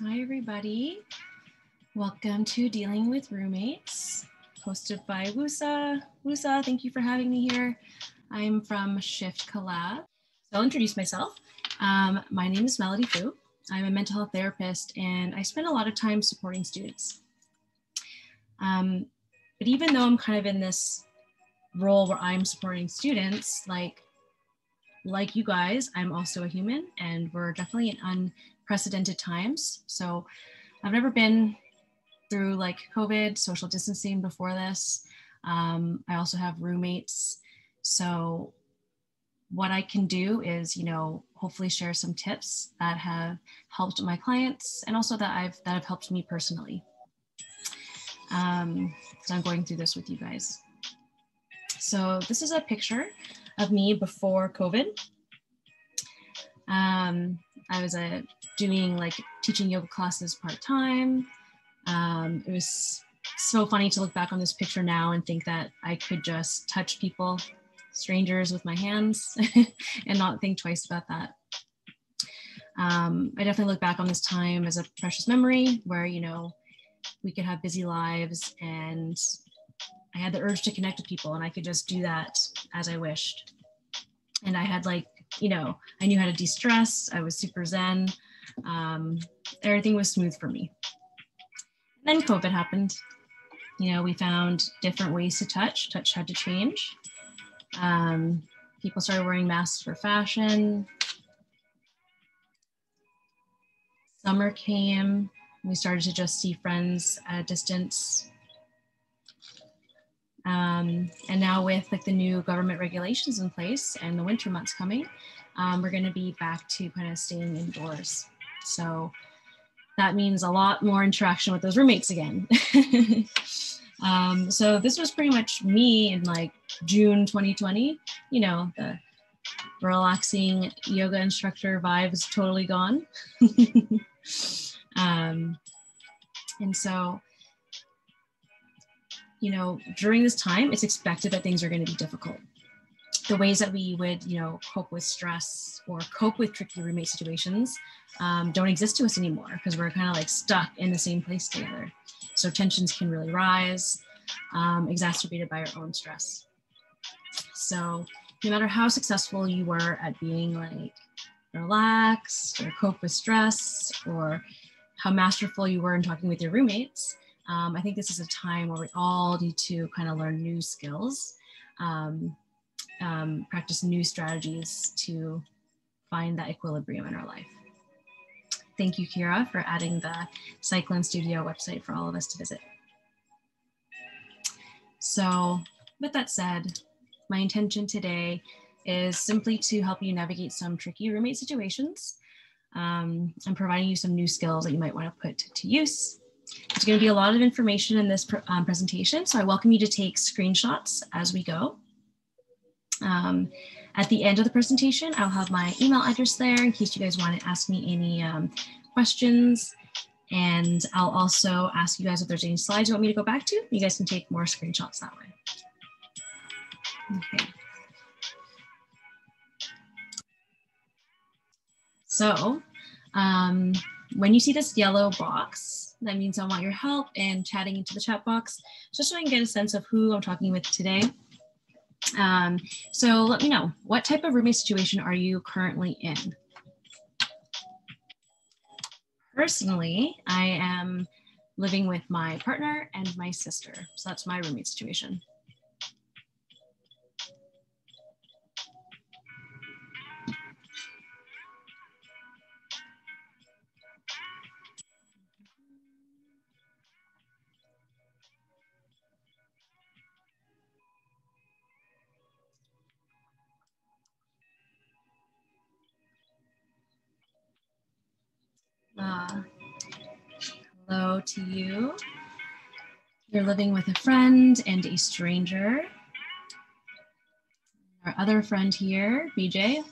Hi, everybody. Welcome to Dealing with Roommates, hosted by Wusa. Wusa, thank you for having me here. I'm from Shift Collab. So I'll introduce myself. My name is Melody Fu. I'm a mental health therapist, and I spend a lot of time supporting students. But even though I'm kind of in this role where I'm supporting students, like you guys, I'm also a human, and we're definitely in unprecedented times. So I've never been through like COVID, social distancing before this. I also have roommates. So what I can do is, hopefully share some tips that have helped my clients and also that have helped me personally. So I'm going through this with you guys. So this is a picture of me before COVID. I was doing teaching yoga classes part-time. It was so funny to look back on this picture now and think that I could just touch people, strangers, with my hands and not think twice about that. I definitely look back on this time as a precious memory where, we could have busy lives and I had the urge to connect with people and I could just do that as I wished. And I had I knew how to de-stress. I was super zen. Everything was smooth for me. Then COVID happened. We found different ways to touch. Touch had to change. People started wearing masks for fashion. Summer came. We started to just see friends at a distance. And now with the new government regulations in place and the winter months coming, we're going to be back to kind of staying indoors. So that means a lot more interaction with those roommates again. So this was pretty much me in June 2020. The relaxing yoga instructor vibe is totally gone. And so, during this time, it's expected that things are going to be difficult. The ways that we would, cope with stress or cope with tricky roommate situations don't exist to us anymore because we're kind of stuck in the same place together. So tensions can really rise, exacerbated by our own stress. So no matter how successful you were at being relaxed or cope with stress or how masterful you were in talking with your roommates, I think this is a time where we all need to kind of learn new skills, practice new strategies to find that equilibrium in our life. Thank you, Kira, for adding the Cyclone Studio website for all of us to visit. So with that said, my intention today is simply to help you navigate some tricky roommate situations. I'm providing you some new skills that you might want to put to use. There's going to be a lot of information in this presentation, so I welcome you to take screenshots as we go. At the end of the presentation, I'll have my email address there in case you guys want to ask me any questions. And I'll also ask you guys if there's any slides you want me to go back to. You guys can take more screenshots that way. Okay. So when you see this yellow box, that means I want your help in chatting into the chat box, just so I can get a sense of who I'm talking with today. So let me know, what type of roommate situation are you currently in? Personally, I am living with my partner and my sister. So that's my roommate situation. Hello to you. You're living with a friend and a stranger. Our other friend here, BJ,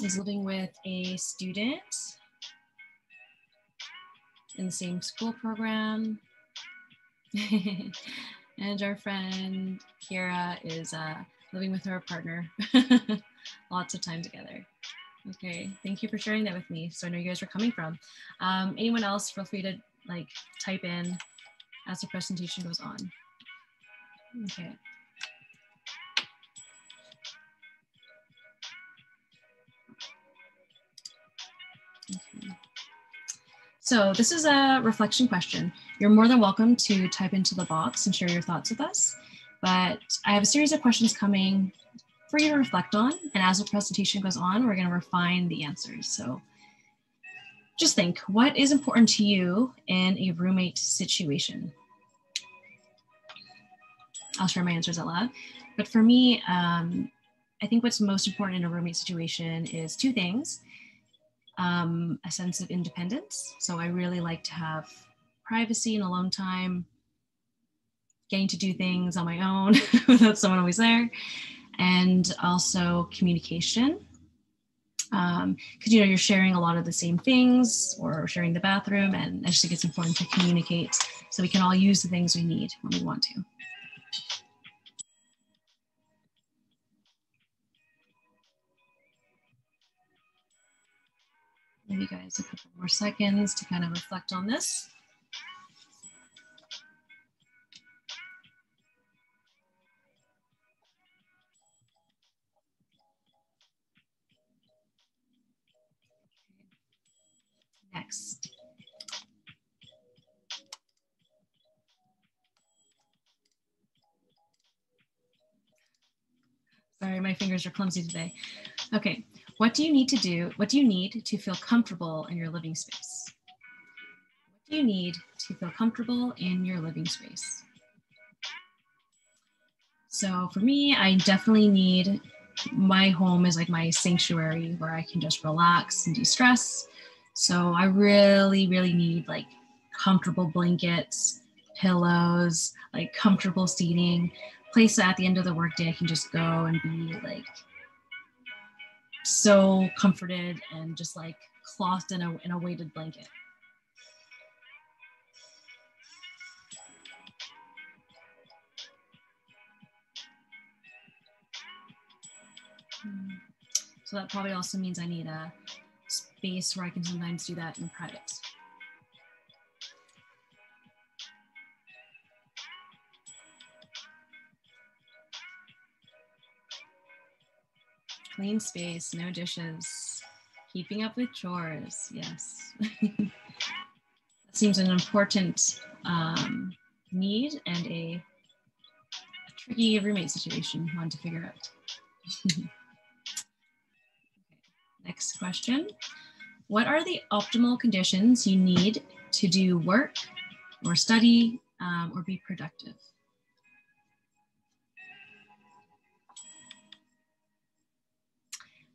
is living with a student in the same school program. And our friend Kira is living with her partner lots of time together. Okay, thank you for sharing that with me. So I know you guys are coming from. Anyone else, feel free to like type in as the presentation goes on. Okay. Okay. So this is a reflection question. You're more than welcome to type into the box and share your thoughts with us. But I have a series of questions coming for you to reflect on. And as the presentation goes on, we're going to refine the answers. So just think, what is important to you in a roommate situation? I'll share my answers out loud. But for me, I think what's most important in a roommate situation is two things. A sense of independence. So I really like to have privacy and alone time, getting to do things on my own without someone always there. And also communication. Because you're sharing a lot of the same things or sharing the bathroom, and I just think it's important to communicate so we can all use the things we need when we want to. Give you guys a couple more seconds to kind of reflect on this. Next. Sorry, my fingers are clumsy today. Okay, what do you need to do? What do you need to feel comfortable in your living space? What do you need to feel comfortable in your living space? So for me, I definitely need, my home is like my sanctuary where I can just relax and de-stress. So I really, really need like comfortable blankets, pillows, like comfortable seating, place that at the end of the workday I can just go and be like so comforted and just like clothed in a weighted blanket. So that probably also means I need a space where I can sometimes do that in private. Clean space, no dishes, keeping up with chores. Yes. That seems an important need and a tricky roommate situation, one to figure out. Okay. Next question. What are the optimal conditions you need to do work or study or be productive?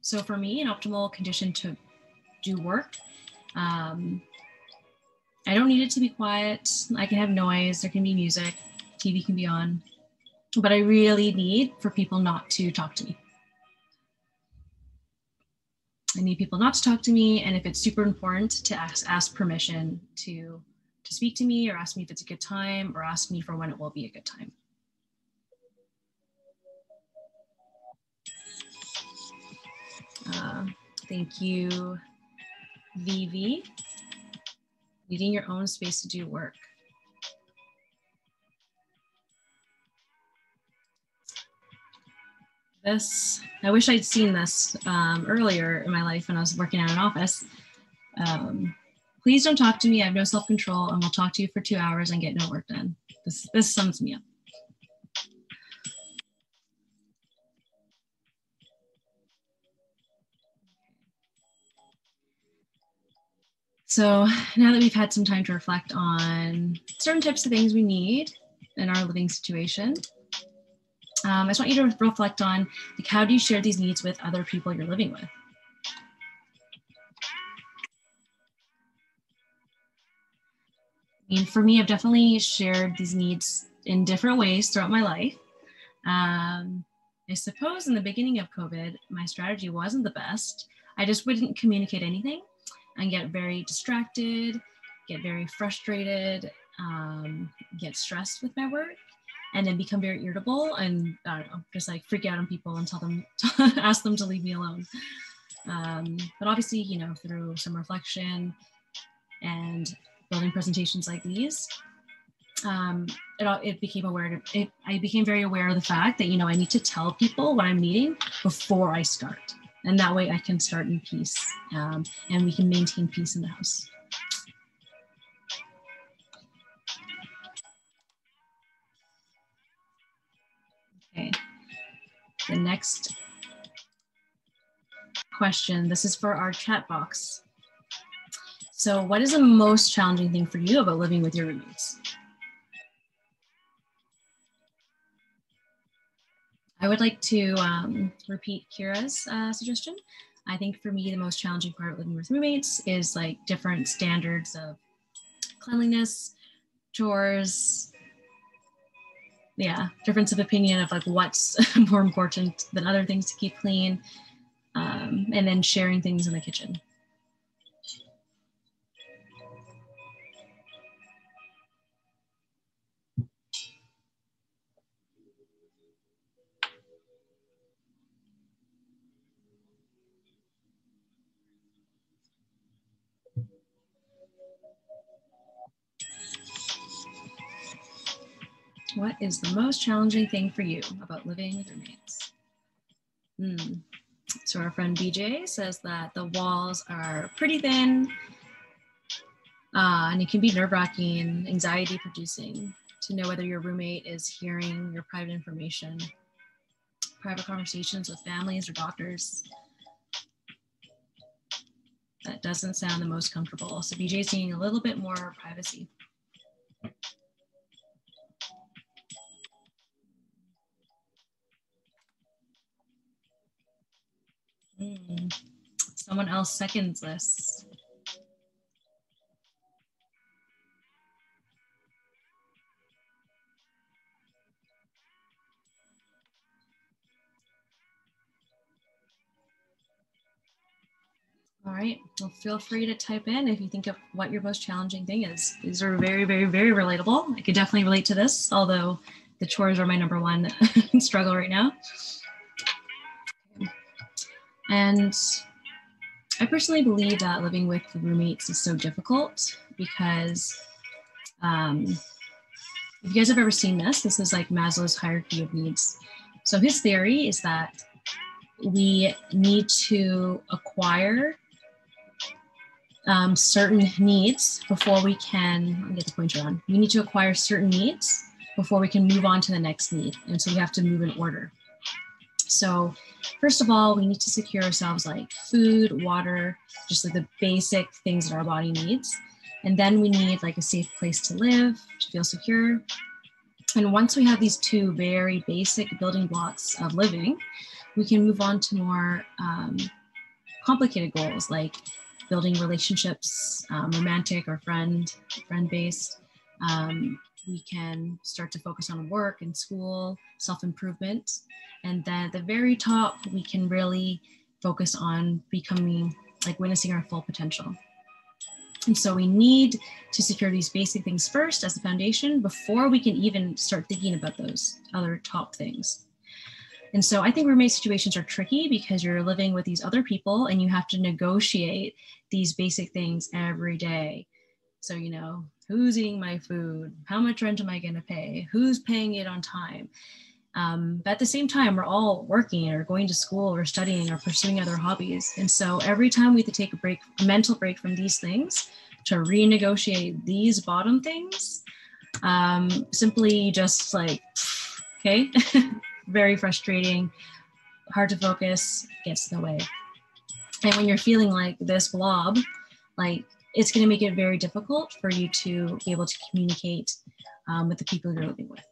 So for me, an optimal condition to do work, I don't need it to be quiet. I can have noise, there can be music, TV can be on, but I really need for people not to talk to me. I need people not to talk to me, and if it's super important, to ask permission to speak to me or ask me if it's a good time or ask me for when it will be a good time. Thank you, Vivi. Needing your own space to do work. This, I wish I'd seen this earlier in my life when I was working at an office. Please don't talk to me. I have no self-control and will talk to you for 2 hours and get no work done. This sums me up. So now that we've had some time to reflect on certain types of things we need in our living situation, I just want you to reflect on, like, how do you share these needs with other people you're living with? I mean, for me, I've definitely shared these needs in different ways throughout my life. I suppose in the beginning of COVID, my strategy wasn't the best. I just wouldn't communicate anything and get very distracted, get very frustrated, get stressed with my work, and then become very irritable and I don't know, just like freak out on people and tell them, ask them to leave me alone. But obviously, you know, through some reflection and building presentations like these, I became very aware of the fact that, you know, I need to tell people what I'm needing before I start. And that way I can start in peace, and we can maintain peace in the house. Okay, the next question, this is for our chat box. So what is the most challenging thing for you about living with your roommates? I would like to repeat Kira's suggestion. I think for me, the most challenging part of living with roommates is like different standards of cleanliness, chores, yeah, difference of opinion of like what's more important than other things to keep clean, and then sharing things in the kitchen. What is the most challenging thing for you about living with roommates? So our friend BJ says that the walls are pretty thin, and it can be nerve-wracking, anxiety-producing to know whether your roommate is hearing your private information, private conversations with families or doctors. That doesn't sound the most comfortable. So BJ's needing a little bit more privacy. Someone else seconds this. All right, well, feel free to type in if you think of what your most challenging thing is. These are very, very, very relatable. I could definitely relate to this, although the chores are my number one struggle right now. And I personally believe that living with roommates is so difficult because if you guys have ever seen this is like Maslow's hierarchy of needs. So his theory is that we need to acquire certain needs before we can, let me get the pointer on. We need to acquire certain needs before we can move on to the next need. And so we have to move in order. So first of all, we need to secure ourselves like food, water, just like the basic things that our body needs. And then we need like a safe place to live, to feel secure. And once we have these two very basic building blocks of living, we can move on to more complicated goals like building relationships, romantic or friend-based. We can start to focus on work and school, self-improvement. And then at the very top, we can really focus on becoming, like witnessing our full potential. And so we need to secure these basic things first as the foundation before we can even start thinking about those other top things. And so I think roommate situations are tricky because you're living with these other people and you have to negotiate these basic things every day. So, you know, who's eating my food? How much rent am I going to pay? Who's paying it on time? But at the same time, we're all working or going to school or studying or pursuing other hobbies. And so every time we have to take a break, a mental break from these things to renegotiate these bottom things, simply just like, okay, very frustrating, hard to focus, gets in the way. And when you're feeling like this blob, like it's going to make it very difficult for you to be able to communicate with the people you're living with.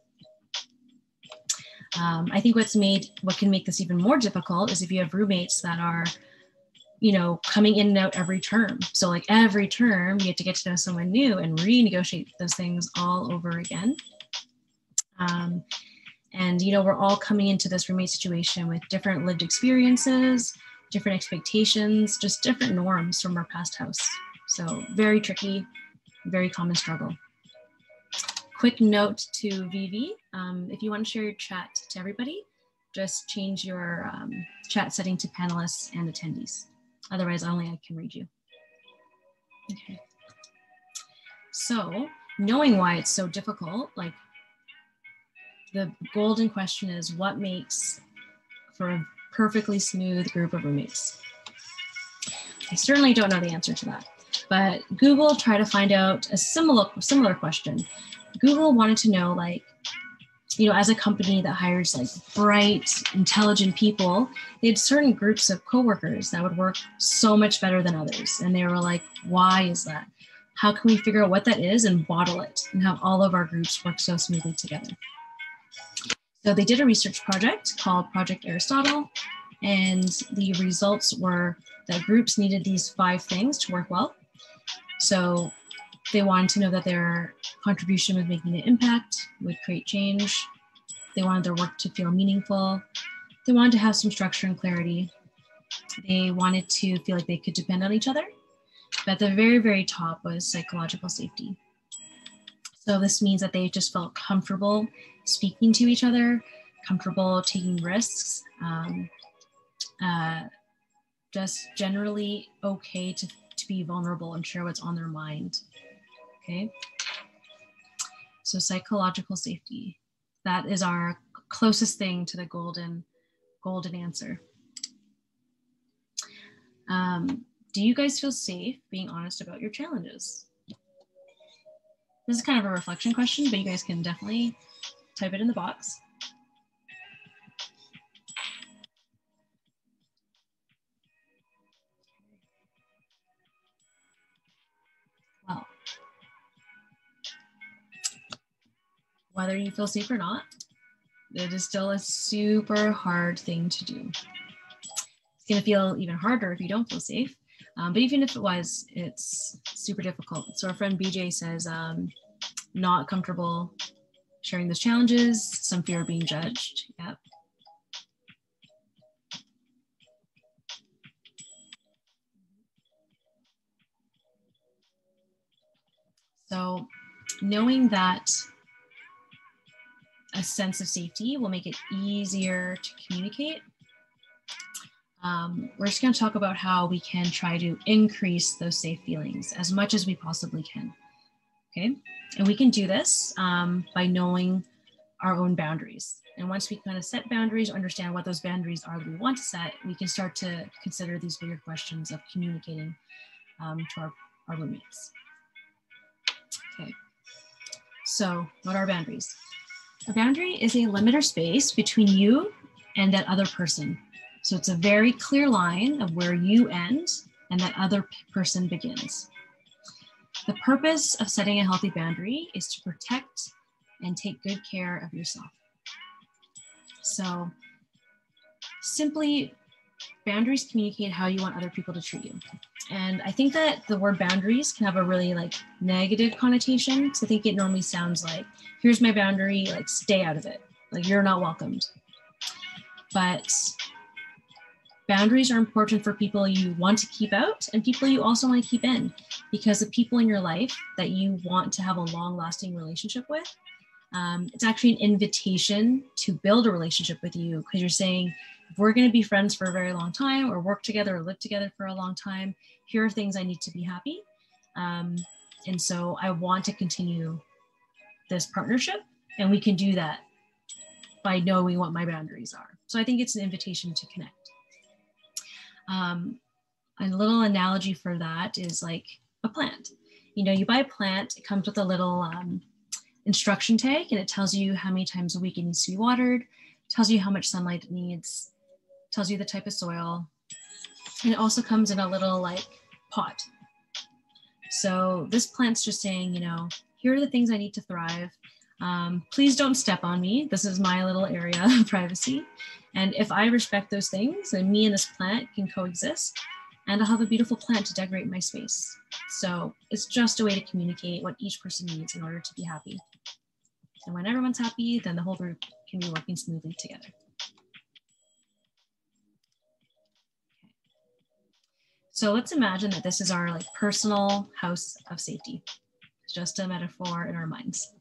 I think what can make this even more difficult is if you have roommates that are, you know, coming in and out every term. So like every term you have to get to know someone new and renegotiate those things all over again. And, you know, we're all coming into this roommate situation with different lived experiences, different expectations, just different norms from our past house. So very tricky, very common struggle. Quick note to Vivi, if you want to share your chat to everybody, just change your chat setting to panelists and attendees. Otherwise, only I can read you. Okay. So knowing why it's so difficult, like the golden question is, what makes for a perfectly smooth group of roommates? I certainly don't know the answer to that, but Google tried to find out a similar question. Google wanted to know, like, you know, as a company that hires like bright, intelligent people, they had certain groups of coworkers that would work so much better than others. And they were like, why is that? How can we figure out what that is and bottle it and have all of our groups work so smoothly together? So they did a research project called Project Aristotle, and the results were that groups needed these 5 things to work well. So they wanted to know that their contribution was making an impact, would create change. They wanted their work to feel meaningful. They wanted to have some structure and clarity. They wanted to feel like they could depend on each other. But at the very, very top was psychological safety. So this means that they just felt comfortable speaking to each other, comfortable taking risks, just generally okay to be vulnerable and share what's on their mind. Okay. So psychological safety, that is our closest thing to the golden answer. Do you guys feel safe being honest about your challenges? This is kind of a reflection question, but you guys can definitely type it in the box. Well, whether you feel safe or not, it is still a super hard thing to do. It's going to feel even harder if you don't feel safe. But even if it was, it's super difficult. So our friend BJ says, not comfortable sharing those challenges, some fear of being judged. Yep. So knowing that a sense of safety will make it easier to communicate. We're just going to talk about how we can try to increase those safe feelings as much as we possibly can. Okay. And we can do this by knowing our own boundaries. And once we kind of set boundaries, understand what those boundaries are that we want to set, we can start to consider these bigger questions of communicating to our roommates. Okay. So what are boundaries? A boundary is a limit or space between you and that other person. So it's a very clear line of where you end and that other person begins. The purpose of setting a healthy boundary is to protect and take good care of yourself. So simply, boundaries communicate how you want other people to treat you. And I think that the word boundaries can have a really like negative connotation. So I think it normally sounds like, here's my boundary, like stay out of it. Like you're not welcomed. But boundaries are important for people you want to keep out and people you also want to keep in, because the people in your life that you want to have a long-lasting relationship with, it's actually an invitation to build a relationship with you, because you're saying, if we're going to be friends for a very long time or work together or live together for a long time, here are things I need to be happy. And so I want to continue this partnership, and we can do that by knowing what my boundaries are. So I think it's an invitation to connect. A little analogy for that is like a plant. You know, you buy a plant, it comes with a little instruction tag, and it tells you how many times a week it needs to be watered, tells you how much sunlight it needs, tells you the type of soil, and it also comes in a little like pot. So this plant's just saying, you know, here are the things I need to thrive. Please don't step on me. This is my little area of privacy. And if I respect those things, then me and this plant can coexist, and I'll have a beautiful plant to decorate my space. So it's just a way to communicate what each person needs in order to be happy. And when everyone's happy, then the whole group can be working smoothly together. Okay. So let's imagine that this is our like personal house of safety. It's just a metaphor in our minds.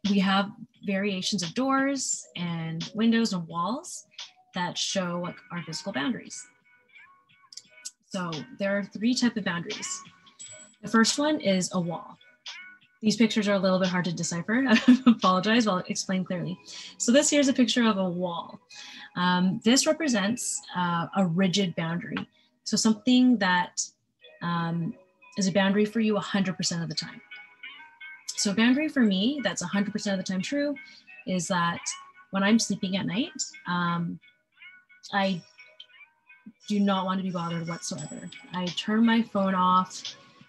We have variations of doors and windows and walls that show like our physical boundaries. So there are 3 types of boundaries. The first one is a wall. These pictures are a little bit hard to decipher. I apologize, I'll explain clearly. So this here is a picture of a wall. This represents a rigid boundary. So something that is a boundary for you 100% of the time. So a boundary for me that's 100% of the time true is that when I'm sleeping at night, I do not want to be bothered whatsoever. I turn my phone off,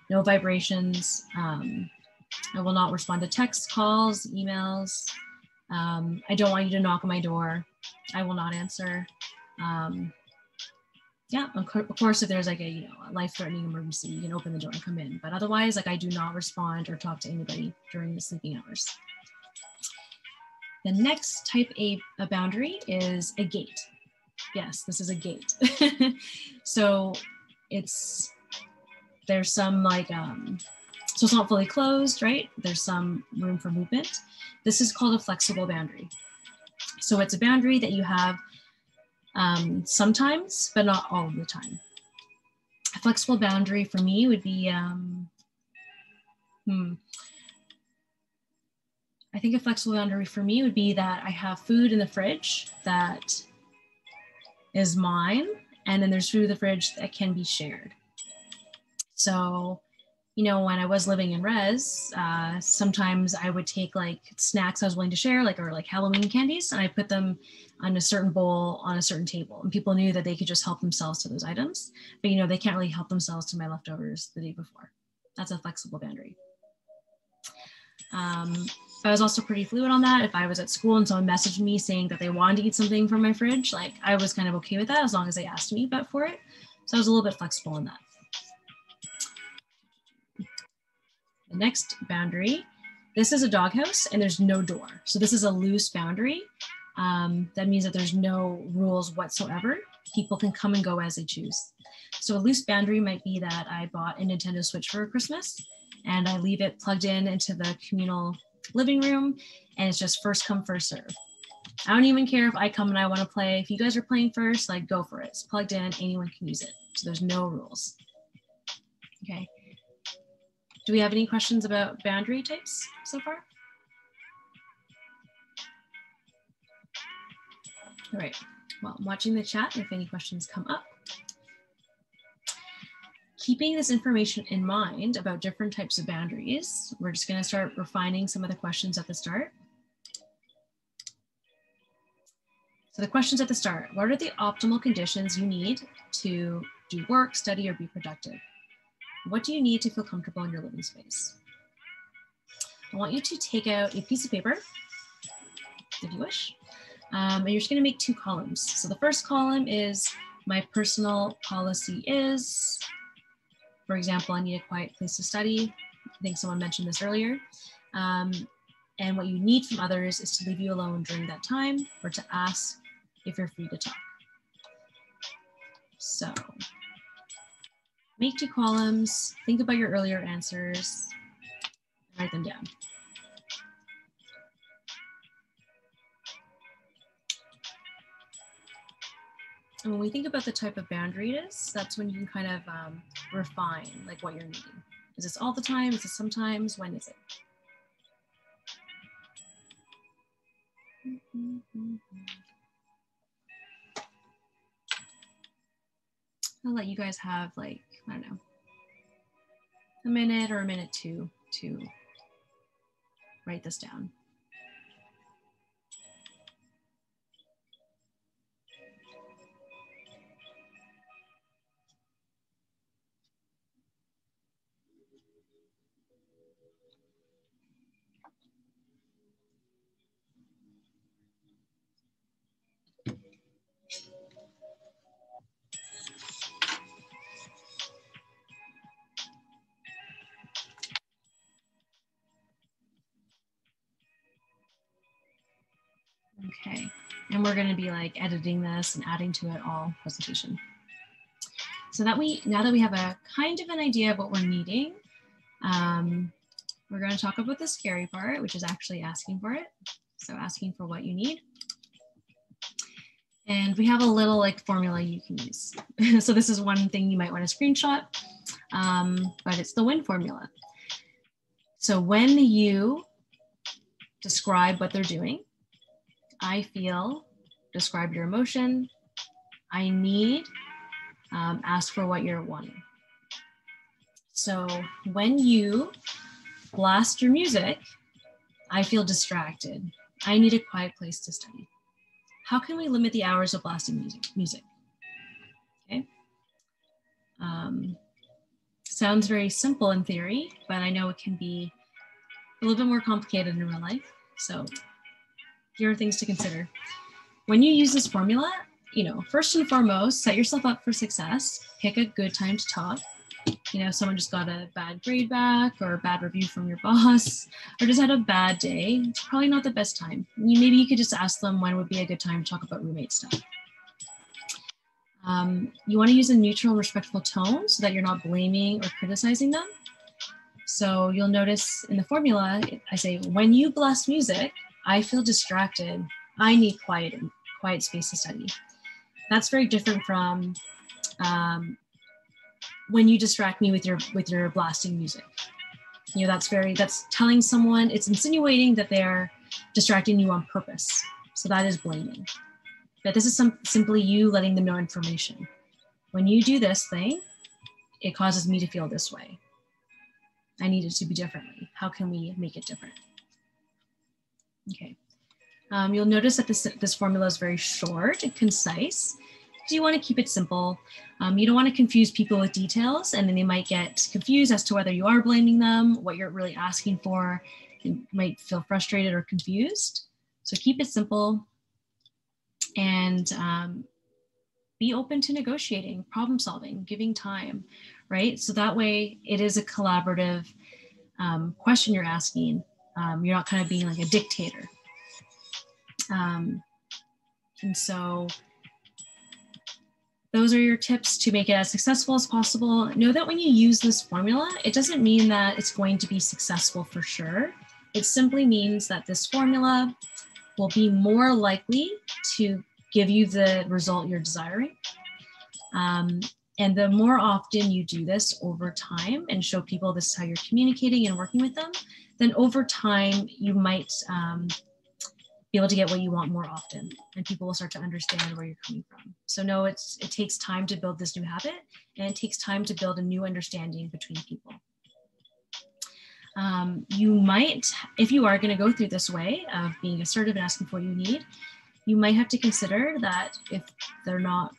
no vibrations. I will not respond to text calls, emails. I don't want you to knock on my door. I will not answer. Yeah, of course, if there's like a life-threatening emergency, you can open the door and come in. But otherwise, like I do not respond or talk to anybody during the sleeping hours. The next type A boundary is a gate. Yes, this is a gate. So there's some like, so it's not fully closed, right? There's some room for movement. This is called a flexible boundary. So it's a boundary that you have sometimes, but not all of the time. A flexible boundary for me would be, I think a flexible boundary for me would be that I have food in the fridge that is mine, and then there's food in the fridge that can be shared. So, when I was living in res, sometimes I would take like snacks I was willing to share, or like Halloween candies, and I put them on a certain bowl on a certain table. And people knew that they could just help themselves to those items, but they can't really help themselves to my leftovers the day before. That's a flexible boundary. I was also pretty fluid on that. If I was at school and someone messaged me saying that they wanted to eat something from my fridge, like I was kind of okay with that as long as they asked me for it. So I was a little bit flexible in that. The next boundary, this is a doghouse and there's no door. So this is a loose boundary. That means that there's no rules whatsoever. People can come and go as they choose. So a loose boundary might be that I bought a Nintendo Switch for Christmas and I leave it plugged into the communal living room, and it's just first come, first serve. I don't even care if I come and I want to play. If you guys are playing first, like go for it. It's plugged in, anyone can use it. So there's no rules. Okay. Do we have any questions about boundary types so far? All right, well, I'm watching the chat if any questions come up. Keeping this information in mind about different types of boundaries, we're just going to start refining some of the questions at the start. So the questions at the start, what are the optimal conditions you need to do work, study, or be productive? What do you need to feel comfortable in your living space? I want you to take out a piece of paper, if you wish, and you're just going to make 2 columns. So the first column is my personal policy is, for example, I need a quiet place to study. I think someone mentioned this earlier. And what you need from others is to leave you alone during that time or to ask if you're free to talk. So make 2 columns, think about your earlier answers, and write them down. And when we think about the type of boundary it is, that's when you can kind of refine like what you're needing. Is this all the time? Is it sometimes? When is it? I'll let you guys have like, I don't know, a minute or a minute to write this down. Okay, and we're going to be like editing this and adding to it all presentation. So that now that we have a kind of an idea of what we're needing, we're going to talk about the scary part, which is actually asking for it. So asking for what you need. And we have a little like formula you can use. So this is one thing you might want to screenshot, but it's the WIN formula. So when you describe what they're doing, I feel, describe your emotion, I need, ask for what you're wanting. So when you blast your music, I feel distracted. I need a quiet place to study. How can we limit the hours of blasting music? Okay. Sounds very simple in theory, but I know it can be a little bit more complicated in real life. So here are things to consider. When you use this formula, first and foremost, set yourself up for success. Pick a good time to talk. Someone just got a bad grade back or a bad review from your boss or just had a bad day. It's probably not the best time. Maybe you could just ask them when would be a good time to talk about roommate stuff. You want to use a neutral and respectful tone so that you're not blaming or criticizing them. So you'll notice in the formula, I say, when you blast music, I feel distracted. I need quiet space to study. That's very different from when you distract me with your blasting music. That's telling someone, it's insinuating that they're distracting you on purpose. So that is blaming. But this is simply you letting them know information. When you do this thing, it causes me to feel this way. I need it to be differently. How can we make it different? Okay. You'll notice that this formula is very short and concise. You want to keep it simple. You don't want to confuse people with details, and then they might get confused as to whether you are blaming them, what you're really asking for. You might feel frustrated or confused. So keep it simple and be open to negotiating, problem solving, giving time, right? So that way it is a collaborative question you're asking. You're not kind of being like a dictator. And so those are your tips to make it as successful as possible. Know that when you use this formula, it doesn't mean that it's going to be successful for sure. It simply means that this formula will be more likely to give you the result you're desiring. And the more often you do this over time and show people this is how you're communicating and working with them, then over time you might be able to get what you want more often, and people will start to understand where you're coming from. So no, it takes time to build this new habit, and it takes time to build a new understanding between people. You might, if you are going to go through this way of being assertive and asking for what you need, you might have to consider that if they're not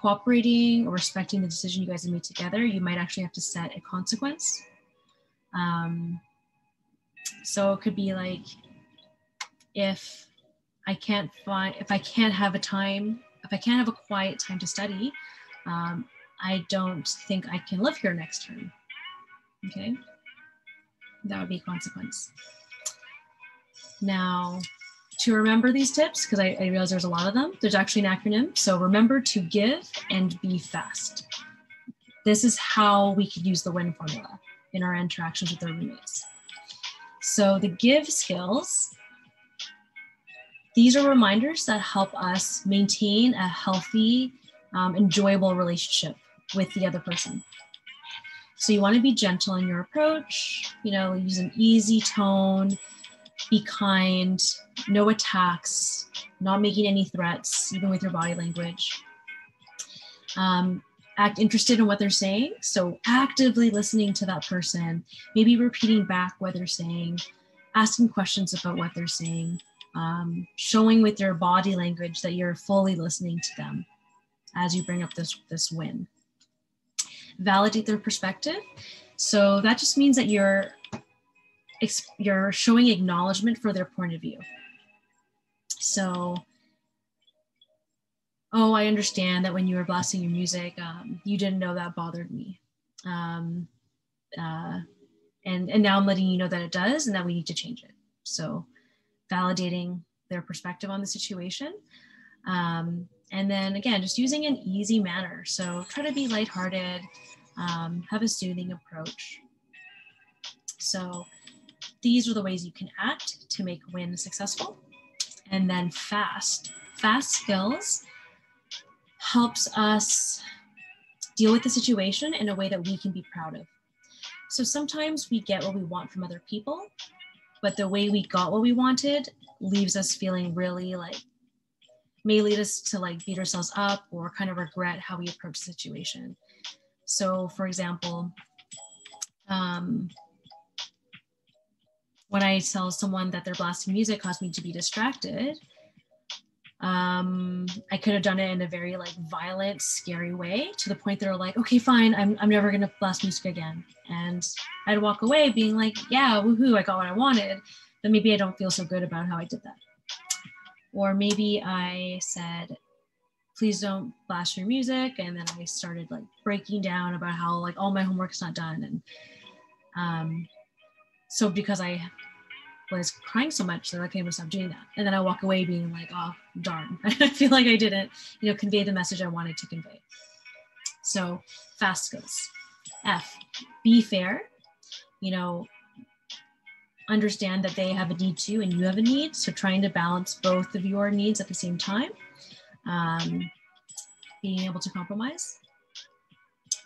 cooperating or respecting the decision you guys have made together, you might actually have to set a consequence. So it could be like, if I can't have a quiet time to study, I don't think I can live here next term. Okay, that would be a consequence. Now, to remember these tips, because I realize there's a lot of them, there's actually an acronym. So remember to give and be fast. This is how we could use the WIN formula in our interactions with our roommates. So the give skills, these are reminders that help us maintain a healthy, enjoyable relationship with the other person. So you want to be gentle in your approach, use an easy tone, be kind, no attacks, not making any threats, even with your body language. Act interested in what they're saying. So actively listening to that person, maybe repeating back what they're saying, asking questions about what they're saying. Showing with your body language that you're fully listening to them as you bring up this win. Validate their perspective. So that just means that you're showing acknowledgement for their point of view. So, oh, I understand that when you were blasting your music, you didn't know that bothered me. And now I'm letting you know that it does and that we need to change it. So validating their perspective on the situation. And then again, just using an easy manner. So try to be lighthearted, have a soothing approach. So these are the ways you can act to make WIN successful. And then fast. fast skills helps us deal with the situation in a way that we can be proud of. So sometimes we get what we want from other people, but the way we got what we wanted leaves us feeling really may lead us to beat ourselves up or kind of regret how we approach the situation. So for example, when I tell someone that their blasting music caused me to be distracted, I could have done it in a very violent, scary way to the point that they're like, okay, fine, I'm never gonna blast music again. And I'd walk away being like, yeah, woohoo, I got what I wanted, but maybe I don't feel so good about how I did that. Or maybe I said, please don't blast your music. And then I started breaking down about how all my homework's not done. And so because I was crying so much, they're like, okay, I'm gonna stop doing that. And then I walk away being like, oh, darn, I feel like I didn't, convey the message I wanted to convey. So fast skills. F, be fair. Understand that they have a need too and you have a need. So trying to balance both of your needs at the same time. Being able to compromise.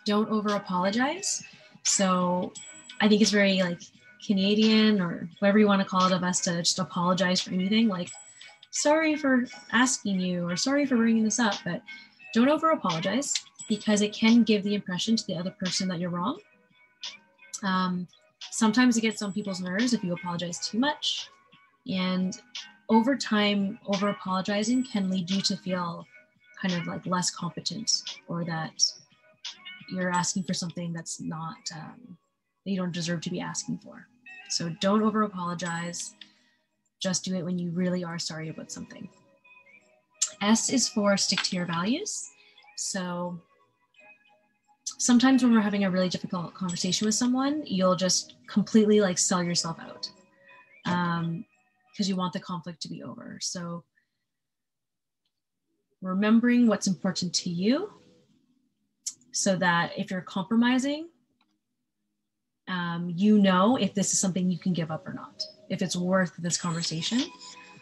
Don't over apologize. So I think it's very Canadian or whatever you want to call it of us to just apologize for anything, sorry for asking you or sorry for bringing this up, but don't over apologize because it can give the impression to the other person that you're wrong. Sometimes it gets on people's nerves if you apologize too much, and over time, over apologizing can lead you to feel kind of less competent, or that you're asking for something that's not that you don't deserve to be asking for. So don't over apologize. Just do it when you really are sorry about something. S is for stick to your values. So sometimes when we're having a really difficult conversation with someone, you'll just completely sell yourself out because you want the conflict to be over. So remembering what's important to you so that if you're compromising, if this is something you can give up or not, if it's worth this conversation,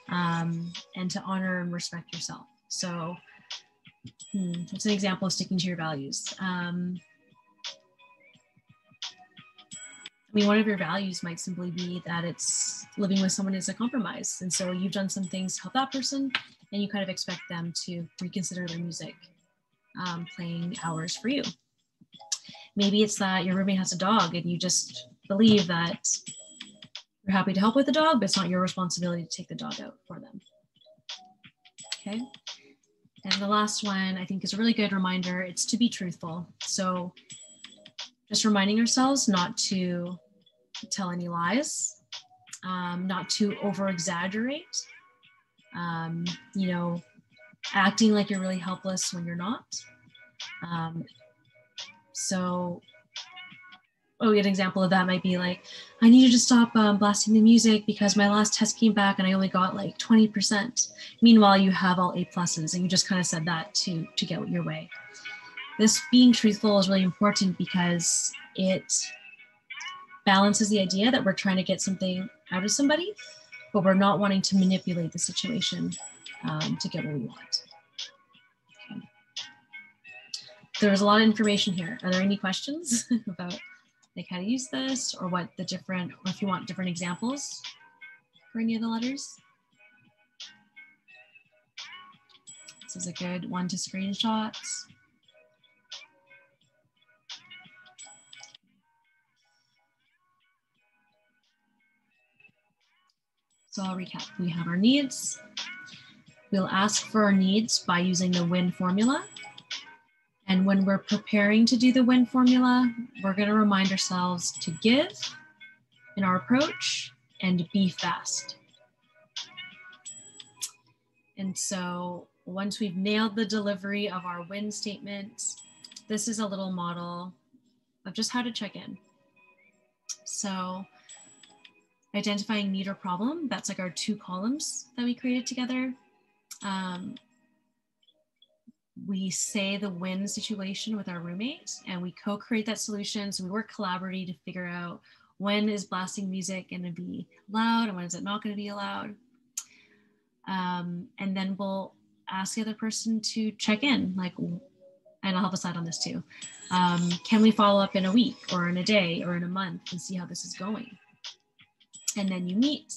and to honor and respect yourself. So it's an example of sticking to your values. One of your values might simply be that it's living with someone is a compromise. And so you've done some things to help that person and you kind of expect them to reconsider their music playing hours for you. Maybe it's that your roommate has a dog and you just believe that you're happy to help with the dog, but it's not your responsibility to take the dog out for them. Okay. And the last one I think is a really good reminder. It's to be truthful. So just reminding ourselves not to tell any lies, not to over exaggerate, acting like you're really helpless when you're not. An example of that might be I need you to stop blasting the music because my last test came back and I only got 20%. Meanwhile, you have all A+ and you just kind of said that to get your way. This being truthful is really important because it balances the idea that we're trying to get something out of somebody, but we're not wanting to manipulate the situation to get what we want. Okay. There's a lot of information here. Are there any questions about how to use this or what the different, or if you want different examples for any of the letters? This is a good one to screenshot. So I'll recap. We have our needs. We'll ask for our needs by using the WIN formula. And when we're preparing to do the WIN formula, we're going to remind ourselves to give in our approach and be fast. And so once we've nailed the delivery of our WIN statement, this is a little model of just how to check in. So identifying need or problem, that's our 2 columns that we created together. We say the WIN situation with our roommate and we co-create that solution. So we work collaboratively to figure out when is blasting music going to be allowed and when is it not going to be allowed. And then we'll ask the other person to check in, like, and I'll help us out on this too. Can we follow up in a week or in a day or in a month and see how this is going? And then you meet,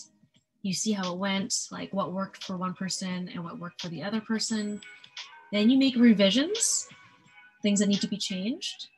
you see how it went, like what worked for one person and what worked for the other person. Then you make revisions, things that need to be changed.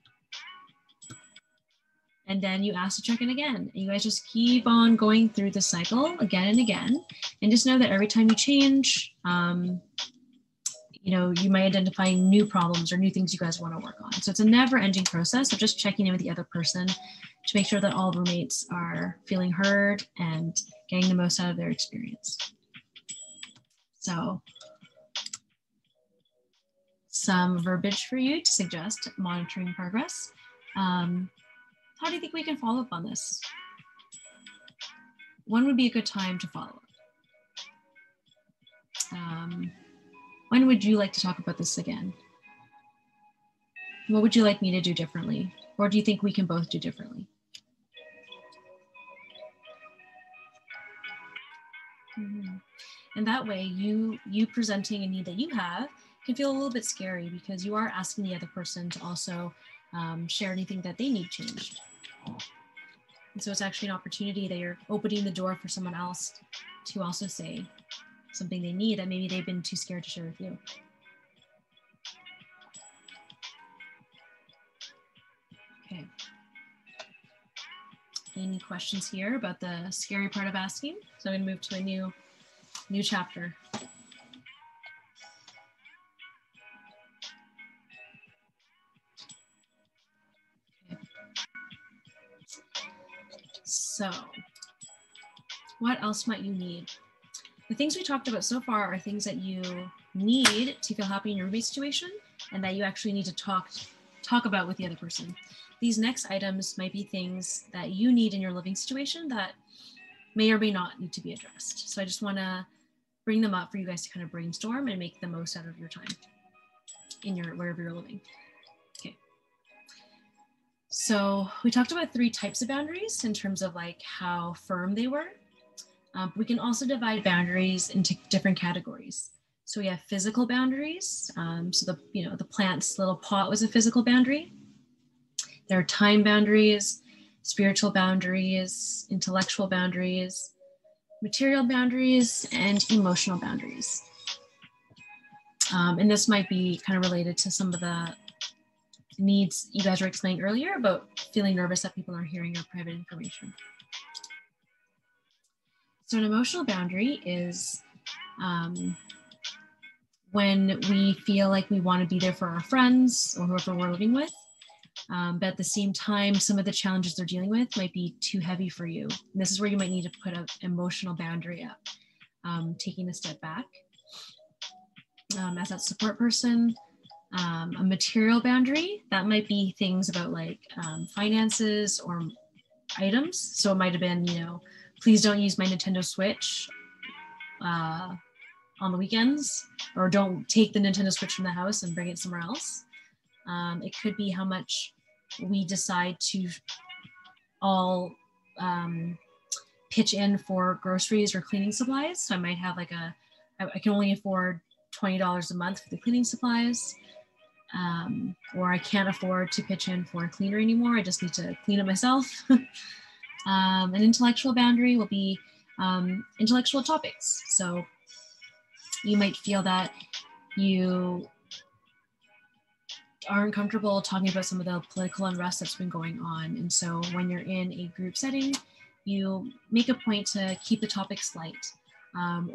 And then you ask to check in again. And you guys just keep on going through the cycle again and again. And just know that every time you change, you know, you might identify new problems or new things you guys want to work on. So it's a never-ending process of just checking in with the other person to make sure that all roommates are feeling heard and getting the most out of their experience. So some verbiage for you to suggest monitoring progress. How do you think we can follow up on this? When would be a good time to follow up? When would you like to talk about this again? What would you like me to do differently? Or do you think we can both do differently? And that way, you presenting a need that you have can feel a little bit scary because you are asking the other person to also share anything that they need changed. And so it's actually an opportunity that you're opening the door for someone else to also say something they need that maybe they've been too scared to share with you. Okay. Any questions here about the scary part of asking? So I'm gonna move to a new chapter. Okay. So what else might you need? The things we talked about so far are things that you need to feel happy in your roommate situation and that you actually need to talk about with the other person. These next items might be things that you need in your living situation that may or may not need to be addressed. So I just want to bring them up for you guys to kind of brainstorm and make the most out of your time in your wherever you're living. Okay. So we talked about 3 types of boundaries in terms of like how firm they were. We can also divide boundaries into different categories. So we have physical boundaries. So the plant's little pot was a physical boundary. There are time boundaries, spiritual boundaries, intellectual boundaries, material boundaries, and emotional boundaries. And this might be kind of related to some of the needs you guys were explaining earlier about feeling nervous that people are hearing your private information. So an emotional boundary is when we feel like we want to be there for our friends or whoever we're living with, but at the same time, some of the challenges they're dealing with might be too heavy for you. And this is where you might need to put an emotional boundary up, taking a step back. As that support person, a material boundary, that might be things about like finances or items. So it might have been, please don't use my Nintendo Switch on the weekends, or don't take the Nintendo Switch from the house and bring it somewhere else. It could be how much we decide to all pitch in for groceries or cleaning supplies. So I might have like I can only afford $20 a month for the cleaning supplies, or I can't afford to pitch in for a cleaner anymore. I just need to clean it myself. An intellectual boundary will be intellectual topics. So you might feel that you aren't comfortable talking about some of the political unrest that's been going on. And so when you're in a group setting, you make a point to keep the topics light,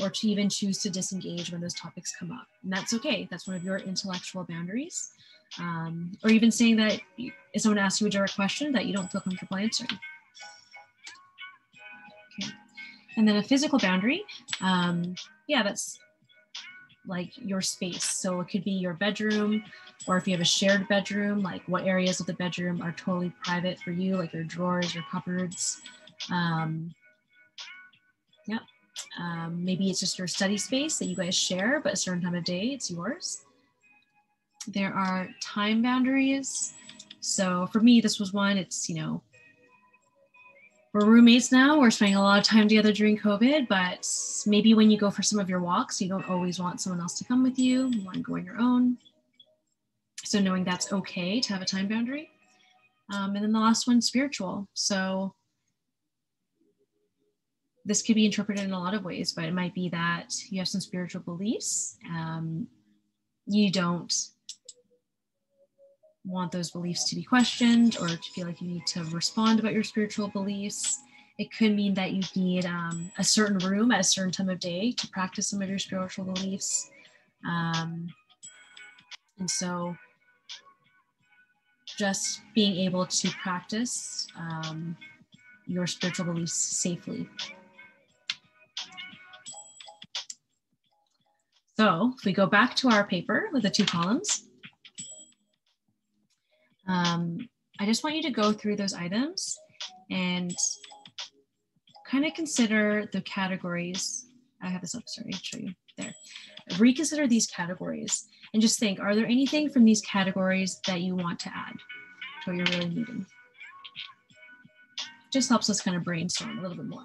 or to even choose to disengage when those topics come up. And that's okay. That's one of your intellectual boundaries. Or even saying that if someone asks you a direct question that you don't feel comfortable answering. Okay. And then a physical boundary, that's like your space. So it could be your bedroom, or if you have a shared bedroom, like what areas of the bedroom are totally private for you, like your drawers, your cupboards. Maybe it's just your study space that you guys share, but a certain time of day, it's yours. There are time boundaries. So for me, this was one, it's, we're roommates now. We're spending a lot of time together during COVID, but maybe when you go for some of your walks, you don't always want someone else to come with you. You want to go on your own. So knowing that's okay to have a time boundary. And then the last one, spiritual. So this could be interpreted in a lot of ways, but it might be that you have some spiritual beliefs. You don't want those beliefs to be questioned or to feel like you need to respond about your spiritual beliefs. It could mean that you need a certain room at a certain time of day to practice some of your spiritual beliefs. And so just being able to practice your spiritual beliefs safely. So if we go back to our paper with the 2 columns, I just want you to go through those items and kind of consider the categories. I have this up, sorry, I'll show you there. Reconsider these categories and just think, are there anything from these categories that you want to add to what you're really needing? Just helps us kind of brainstorm a little bit more.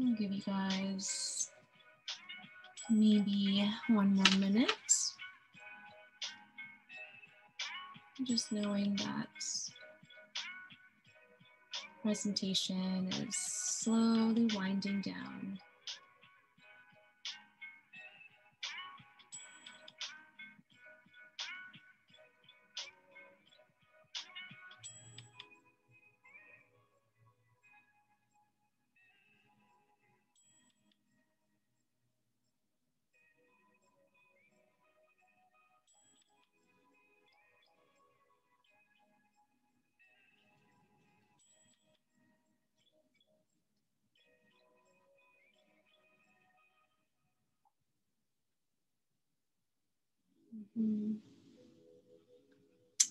I'll give you guys maybe 1 more minute. Just knowing that presentation is slowly winding down.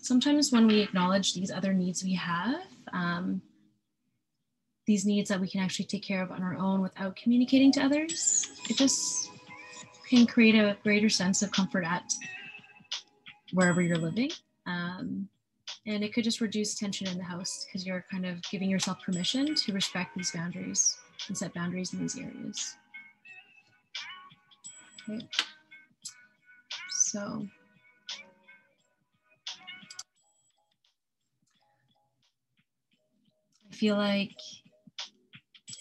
Sometimes when we acknowledge these other needs we have, these needs that we can actually take care of on our own without communicating to others, it just can create a greater sense of comfort at wherever you're living. And it could just reduce tension in the house because you're kind of giving yourself permission to respect these boundaries and set boundaries in these areas. Okay. So I feel like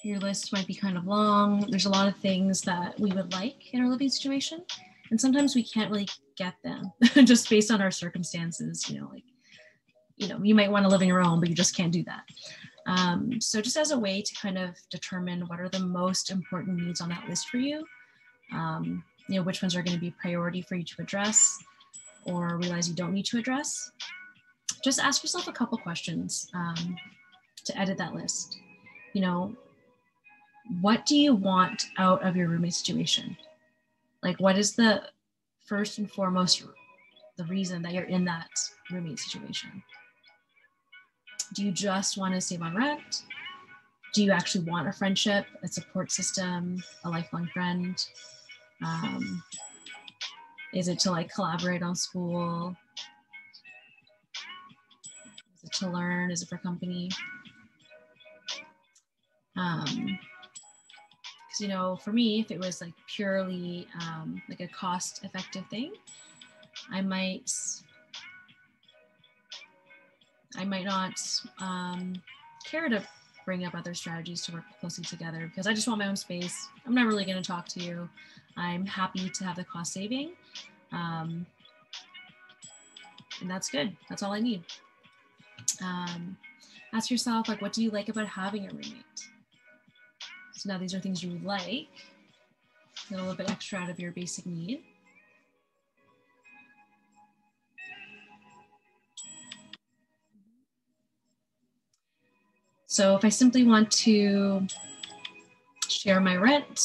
your list might be kind of long. There's a lot of things that we would like in our living situation. And sometimes we can't really get them just based on our circumstances, you might want to live in your own, but you just can't do that. So just as a way to kind of determine what are the most important needs on that list for you, which ones are going to be priority for you to address or realize you don't need to address, just ask yourself a couple questions to edit that list. What do you want out of your roommate situation? Like, what is the first and foremost the reason that you're in that roommate situation? Do you just want to save on rent? Do you actually want a friendship, a support system, a lifelong friend? Is it to collaborate on school? Is it to learn? Is it for company? Because for me, if it was purely a cost-effective thing, I might not care to bring up other strategies to work closely together because I just want my own space. I'm not really going to talk to you. I'm happy to have the cost saving. And that's good. That's all I need. Ask yourself, like, what do you like about having a roommate? So now these are things you like. Get a little bit extra out of your basic need. So if I simply want to share my rent,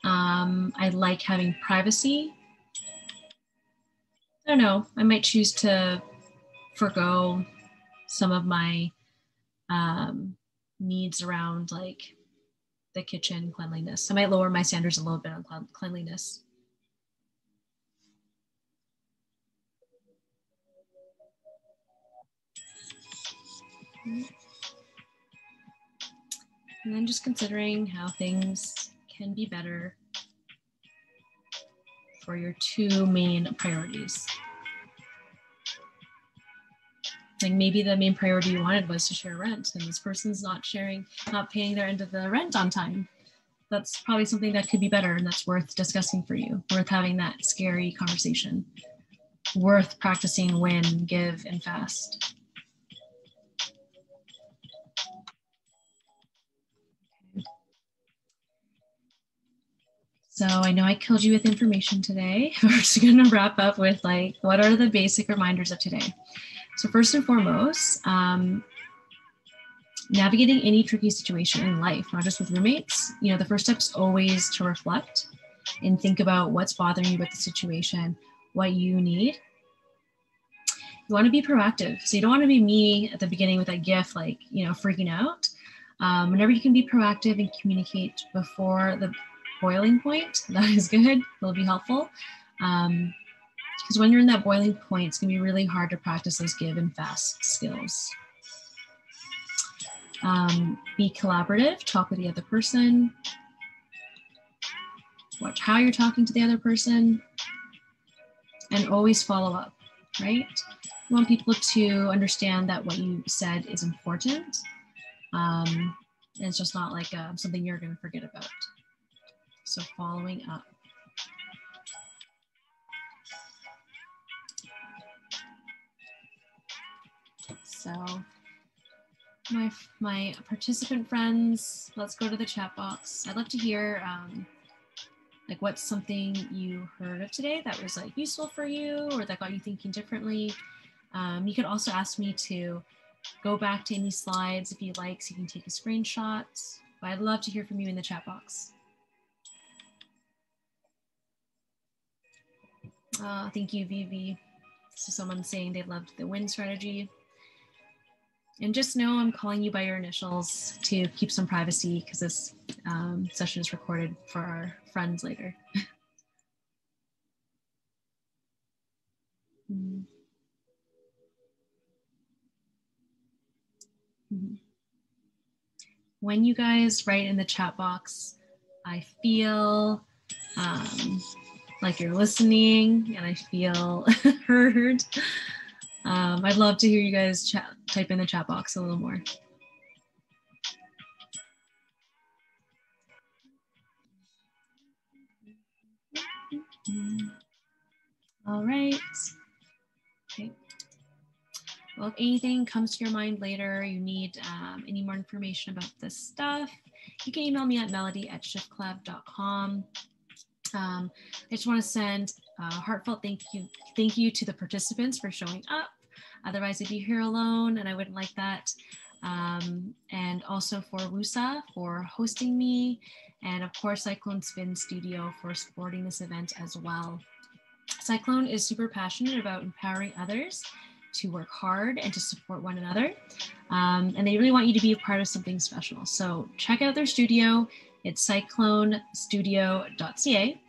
I like having privacy. I don't know, I might choose to forego some of my needs around like the kitchen cleanliness. I might lower my standards a little bit on cleanliness. And then just considering how things can be better for your two main priorities. Like maybe the main priority you wanted was to share rent, and this person's not paying their end of the rent on time. That's probably something that could be better, and that's worth discussing for you, worth having that scary conversation, worth practicing win, give, and fast. So I know I killed you with information today. We're just going to wrap up with like, what are the basic reminders of today? So first and foremost, navigating any tricky situation in life, not just with roommates, the first step is always to reflect and think about what's bothering you with the situation, what you need. You want to be proactive. So you don't want to be me at the beginning with that GIF, like, freaking out. Whenever you can be proactive and communicate before the boiling point, that is good. It'll be helpful. Because when you're in that boiling point, it's going to be really hard to practice those give and fast skills. Be collaborative, talk with the other person. Watch how you're talking to the other person. And always follow up, right? You want people to understand that what you said is important. And it's just not like something you're going to forget about. So following up. So my participant friends, let's go to the chat box. I'd love to hear like what's something you heard of today that was like useful for you or that got you thinking differently. You could also ask me to go back to any slides if you like, so you can take a screenshot. But I'd love to hear from you in the chat box. Thank you, Vivi. So someone saying they loved the win strategy. And just know I'm calling you by your initials to keep some privacy because this session is recorded for our friends later. When you guys write in the chat box, I feel like you're listening and I feel heard. I'd love to hear you guys type in the chat box a little more. All right. Okay. Well, if anything comes to your mind later, you need any more information about this stuff, you can email me at melody@shiftclub.com. I just want to send a heartfelt thank you to the participants for showing up. Otherwise, I'd be here alone and I wouldn't like that. And also for Wusa for hosting me. And of course, Cyclone Spin Studio for supporting this event as well. Cyclone is super passionate about empowering others to work hard and to support one another. And they really want you to be a part of something special. So check out their studio. It's cyclonestudio.ca.